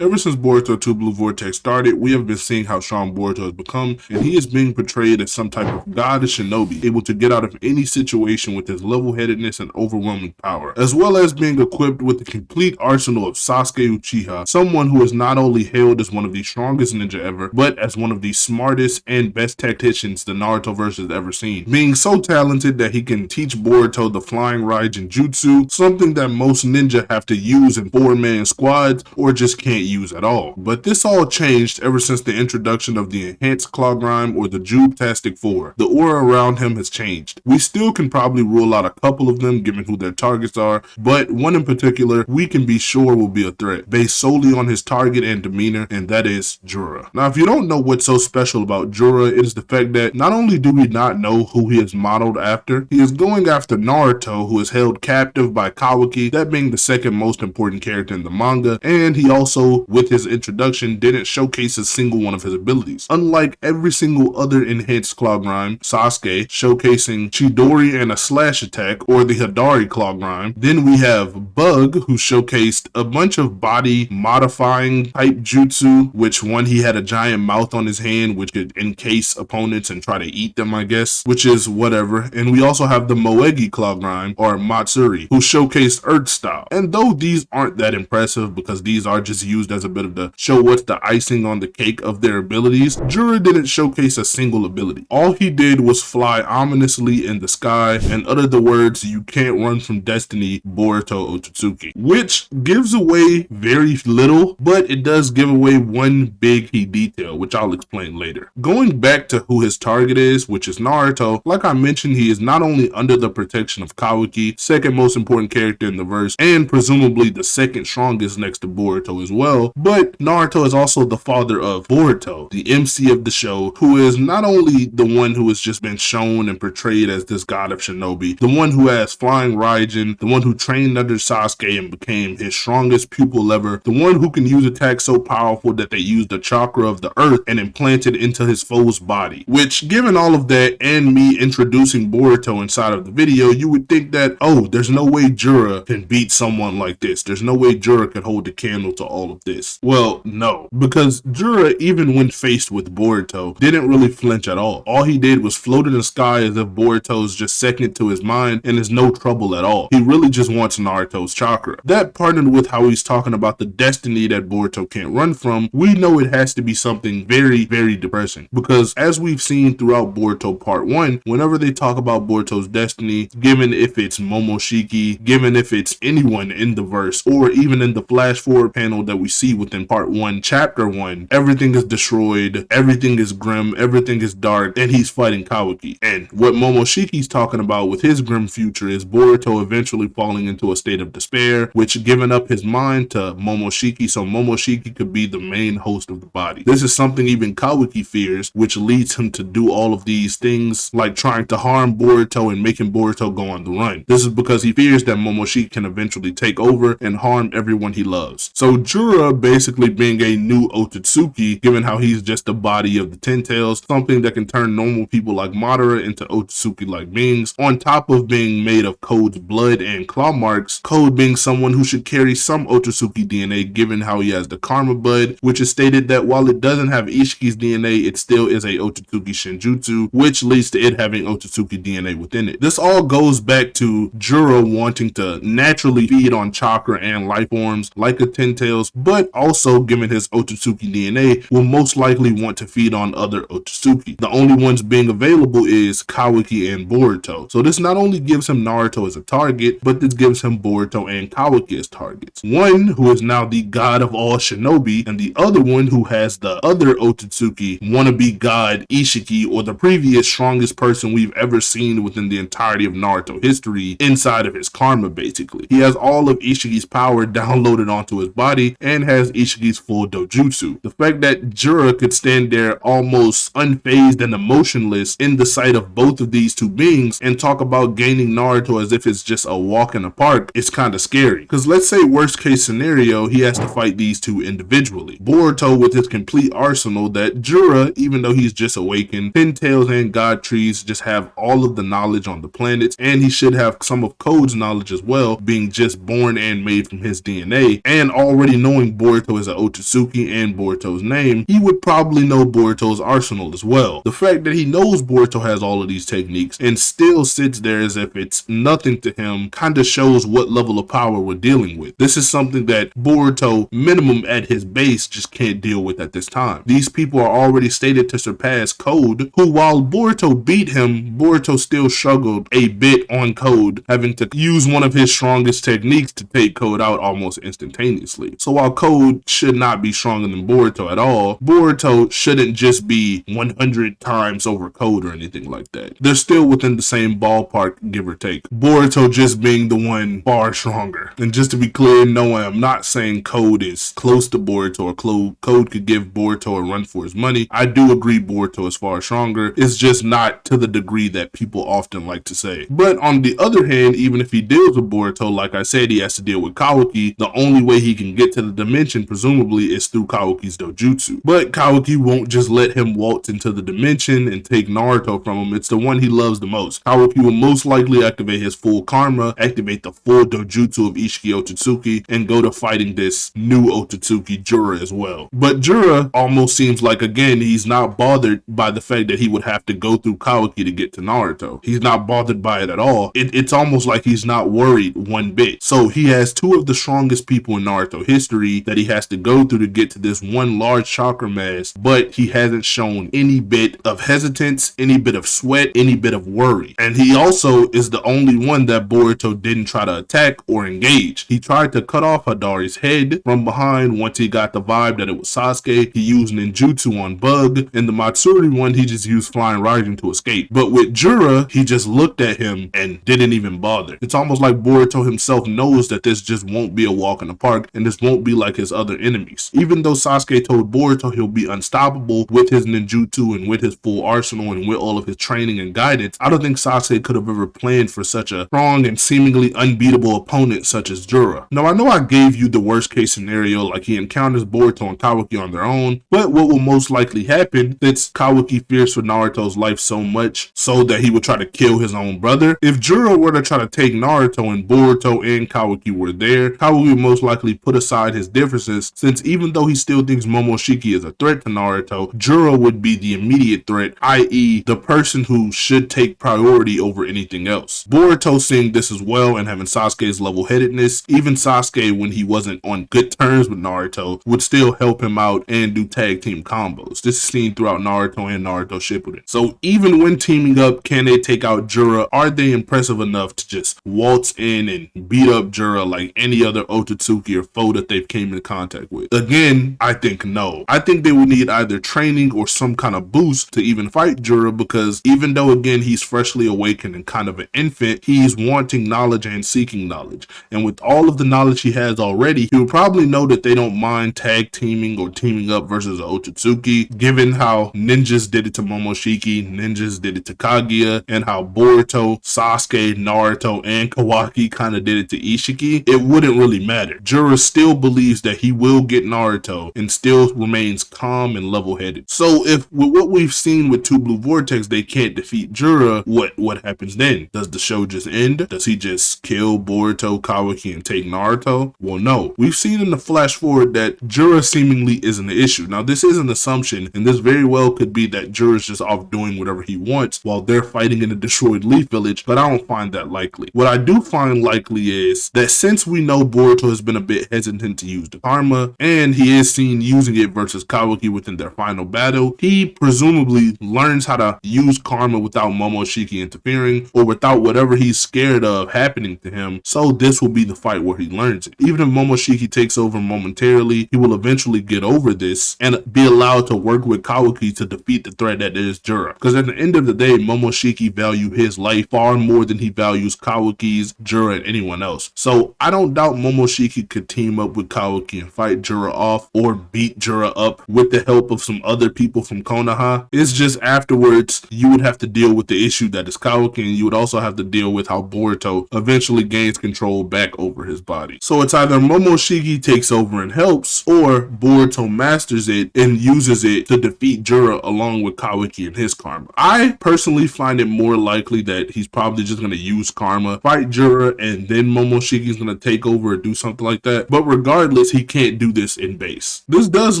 Ever since Boruto 2 Blue Vortex started, we have been seeing how strong Boruto has become, and he is being portrayed as some type of god of shinobi, able to get out of any situation with his level-headedness and overwhelming power, as well as being equipped with the complete arsenal of Sasuke Uchiha, someone who is not only hailed as one of the strongest ninja ever, but as one of the smartest and best tacticians the Narutoverse has ever seen, being so talented that he can teach Boruto the flying Raijin Jutsu, something that most ninja have to use in 4-man squads or just can't use at all. But this all changed ever since the introduction of the Advanced Claw Grime or the Juubtastic 4. The aura around him has changed. We still can probably rule out a couple of them given who their targets are, but one in particular we can be sure will be a threat based solely on his target and demeanor, and that is Jura. Now, if you don't know what's so special about Jura, it is the fact that not only do we not know who he is modeled after, he is going after Naruto, who is held captive by Kawaki, that being the second most important character in the manga, and he also, with his introduction, didn't showcase a single one of his abilities. Unlike every single other enhanced Claw Grime, Sasuke showcasing Chidori and a slash attack, or the Hidari Claw Grime. Then we have Bug, who showcased a bunch of body modifying type jutsu, which one he had a giant mouth on his hand which could encase opponents and try to eat them, I guess, which is whatever. And we also have the Moegi Claw Grime, or Matsuri, who showcased Earth style. And though these aren't that impressive because these are just used as a bit of the show what's the icing on the cake of their abilities, Jura didn't showcase a single ability. All he did was fly ominously in the sky and utter the words, "You can't run from destiny, Boruto Otsutsuki," which gives away very little, but it does give away one big key detail, which I'll explain later. Going back to who his target is, which is Naruto, like I mentioned, he is not only under the protection of Kawaki, second most important character in the verse, and presumably the second strongest next to Boruto as well, but Naruto is also the father of Boruto, the MC of the show, who is not only the one who has just been shown and portrayed as this god of shinobi, the one who has flying Raijin, the one who trained under Sasuke and became his strongest pupil ever, the one who can use attacks so powerful that they use the chakra of the earth and implant it into his foe's body. Which, given all of that and me introducing Boruto inside of the video, you would think that, oh, there's no way Jura can beat someone like this. There's no way Jura can hold the candle to all of this. Well, no, because Jura, even when faced with Boruto, didn't really flinch at all. All he did was float in the sky as if Boruto's just second to his mind and is no trouble at all. He really just wants Naruto's chakra. That partnered with how he's talking about the destiny that Boruto can't run from, we know it has to be something very, very depressing. Because as we've seen throughout Boruto Part 1, whenever they talk about Boruto's destiny, given if it's Momoshiki, given if it's anyone in the verse, or even in the flash forward panel that we see within Part 1, Chapter 1, everything is destroyed, everything is grim, everything is dark, and he's fighting Kawaki. And what Momoshiki's talking about with his grim future is Boruto eventually falling into a state of despair, which giving up his mind to Momoshiki so Momoshiki could be the main host of the body. This is something even Kawaki fears, which leads him to do all of these things like trying to harm Boruto and making Boruto go on the run. This is because he fears that Momoshiki can eventually take over and harm everyone he loves. So Jura basically being a new Otsutsuki, given how he's just the body of the Ten Tails, something that can turn normal people like Madara into Otsutsuki-like beings, on top of being made of Code's blood and claw marks, Code being someone who should carry some Otsutsuki DNA given how he has the Karma Bud, which is stated that while it doesn't have Ishiki's DNA, it still is a Otsutsuki Shinjutsu, which leads to it having Otsutsuki DNA within it. This all goes back to Jura wanting to naturally feed on chakra and life forms like a Ten Tails, but also given his Otsutsuki DNA, will most likely want to feed on other Otsutsuki. The only ones being available is Kawaki and Boruto. So this not only gives him Naruto as a target, but this gives him Boruto and Kawaki as targets. One who is now the god of all shinobi, and the other one who has the other Otsutsuki wannabe god Ishiki, or the previous strongest person we've ever seen within the entirety of Naruto history, inside of his karma basically. He has all of Ishiki's power downloaded onto his body and has Ishiki's full dojutsu. The fact that Jura could stand there almost unfazed and emotionless in the sight of both of these two beings and talk about gaining Naruto as if it's just a walk in the park is kind of scary. Because let's say worst case scenario, he has to fight these two individually. Boruto with his complete arsenal that Jura, even though he's just awakened, Ten Tails and God Trees just have all of the knowledge on the planets, and he should have some of Code's knowledge as well, being just born and made from his DNA, and already knowing knowing Boruto is an Otsutsuki and Boruto's name, he would probably know Boruto's arsenal as well. The fact that he knows Boruto has all of these techniques and still sits there as if it's nothing to him kind of shows what level of power we're dealing with. This is something that Boruto, minimum at his base, just can't deal with at this time. These people are already stated to surpass Code, who while Boruto beat him, Boruto still struggled a bit on Code, having to use one of his strongest techniques to take Code out almost instantaneously. So while Code should not be stronger than Boruto at all, Boruto shouldn't just be 100 times over Code or anything like that. They're still within the same ballpark, give or take. Boruto just being the one far stronger. And just to be clear, no, I'm not saying Code is close to Boruto or Code could give Boruto a run for his money. I do agree Boruto is far stronger. It's just not to the degree that people often like to say. But on the other hand, even if he deals with Boruto, like I said, he has to deal with Kawaki. The only way he can get to the dimension, presumably, is through Kawaki's dojutsu. But Kawaki won't just let him waltz into the dimension and take Naruto from him. It's the one he loves the most. Kawaki will most likely activate his full karma, activate the full dojutsu of Ishiki Otsutsuki, and go to fighting this new Otsutsuki, Jura, as well. But Jura almost seems like, again, he's not bothered by the fact that he would have to go through Kawaki to get to Naruto. He's not bothered by it at all. It's almost like he's not worried one bit. So he has two of the strongest people in Naruto history that he has to go through to get to this one large chakra mass, but he hasn't shown any bit of hesitance, any bit of sweat, any bit of worry. And he also is the only one that Boruto didn't try to attack or engage. He tried to cut off Hadari's head from behind once he got the vibe that it was Sasuke. He used ninjutsu on Bug. In the Matsuri one, he just used Flying Raijin to escape. But with Jura, he just looked at him and didn't even bother. It's almost like Boruto himself knows that this just won't be a walk in the park and this won't be like his other enemies. Even though Sasuke told Boruto he'll be unstoppable with his ninjutsu and with his full arsenal and with all of his training and guidance, I don't think Sasuke could have ever planned for such a strong and seemingly unbeatable opponent such as Jura. Now, I know I gave you the worst case scenario, like he encounters Boruto and Kawaki on their own, but what will most likely happen is Kawaki fears for Naruto's life so much so that he would try to kill his own brother. If Jura were to try to take Naruto and Boruto and Kawaki were there, Kawaki would most likely put aside his differences, since even though he still thinks Momoshiki is a threat to Naruto, Jura would be the immediate threat, i.e. the person who should take priority over anything else. Boruto seeing this as well and having Sasuke's level-headedness, even Sasuke when he wasn't on good terms with Naruto would still help him out and do tag team combos. This is seen throughout Naruto and Naruto Shippuden. So even when teaming up, can they take out Jura? Are they impressive enough to just waltz in and beat up Jura like any other Otsutsuki or foe that they've came in contact with? Again, I think no. I think they would need either training or some kind of boost to even fight Jura, because even though again he's freshly awakened and kind of an infant, he's wanting knowledge and seeking knowledge. And with all of the knowledge he has already, he will probably know that they don't mind tag teaming or teaming up versus Otsutsuki, given how ninjas did it to Momoshiki, ninjas did it to Kaguya, and how Boruto, Sasuke, Naruto, and Kawaki kind of did it to Ishiki. It wouldn't really matter. Jura still believes that he will get Naruto and still remains calm and level-headed. So if with what we've seen with Two Blue Vortex they can't defeat Jura, what happens then? Does the show just end? Does he just kill Boruto, Kawaki, and take Naruto? Well, no. We've seen in the flash forward that Jura seemingly isn't the issue. Now, this is an assumption, and this very well could be that Jura's just off doing whatever he wants while they're fighting in a destroyed Leaf Village, but I don't find that likely. What I do find likely is that since we know Boruto has been a bit hesitant to use the karma, and he is seen using it versus Kawaki within their final battle, he presumably learns how to use karma without Momoshiki interfering, or without whatever he's scared of happening to him, so this will be the fight where he learns it. Even if Momoshiki takes over momentarily, he will eventually get over this and be allowed to work with Kawaki to defeat the threat that is Jura. Because at the end of the day, Momoshiki values his life far more than he values Kawaki's, Jura, and anyone else. So I don't doubt Momoshiki could team up with Kawaki and fight Jura off, or beat Jura up with the help of some other people from Konoha. It's just afterwards, you would have to deal with the issue that is Kawaki, and you would also have to deal with how Boruto eventually gains control back over his body. So it's either Momoshiki takes over and helps, or Boruto masters it and uses it to defeat Jura along with Kawaki and his karma. I personally find it more likely that he's probably just going to use karma, fight Jura, and then Momoshiki's going to take over or do something like that. But regardless, Regardless, he can't do this in base. This does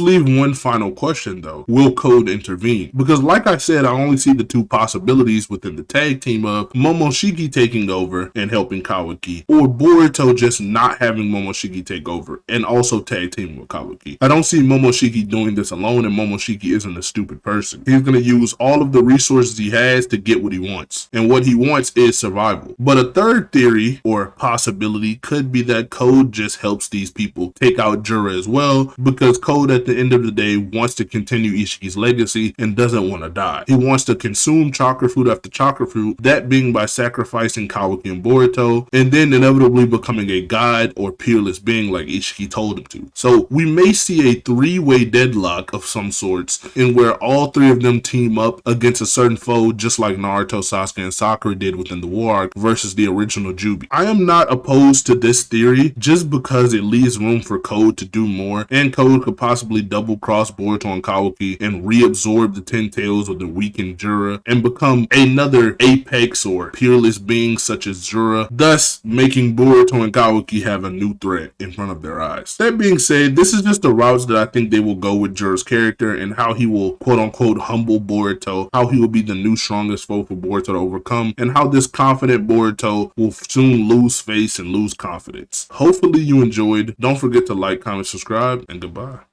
leave one final question though. Will Code intervene? Because like I said, I only see the two possibilities within the tag team of Momoshiki taking over and helping Kawaki, or Boruto just not having Momoshiki take over and also tag teaming with Kawaki. I don't see Momoshiki doing this alone, and Momoshiki isn't a stupid person. He's going to use all of the resources he has to get what he wants, and what he wants is survival. But a third theory or possibility could be that Code just helps these people take out Jura as well, because Code at the end of the day wants to continue Ishiki's legacy and doesn't want to die. He wants to consume chakra fruit after chakra fruit, that being by sacrificing Kawaki and Boruto, and then inevitably becoming a god or peerless being like Ishiki told him to. So we may see a three-way deadlock of some sorts, in where all three of them team up against a certain foe, just like Naruto, Sasuke, and Sakura did within the War Arc versus the original Jubi. I am not opposed to this theory just because it leaves room for Code to do more, and Code could possibly double cross Boruto and Kawaki and reabsorb the 10 tails of the weakened Jura and become another apex or peerless being such as Jura, thus making Boruto and Kawaki have a new threat in front of their eyes. That being said, this is just the routes that I think they will go with Jura's character and how he will quote unquote humble Boruto, how he will be the new strongest foe for Boruto to overcome, and how this confident Boruto will soon lose face and lose confidence. Hopefully you enjoyed. Don't forget to like, comment, subscribe, and goodbye.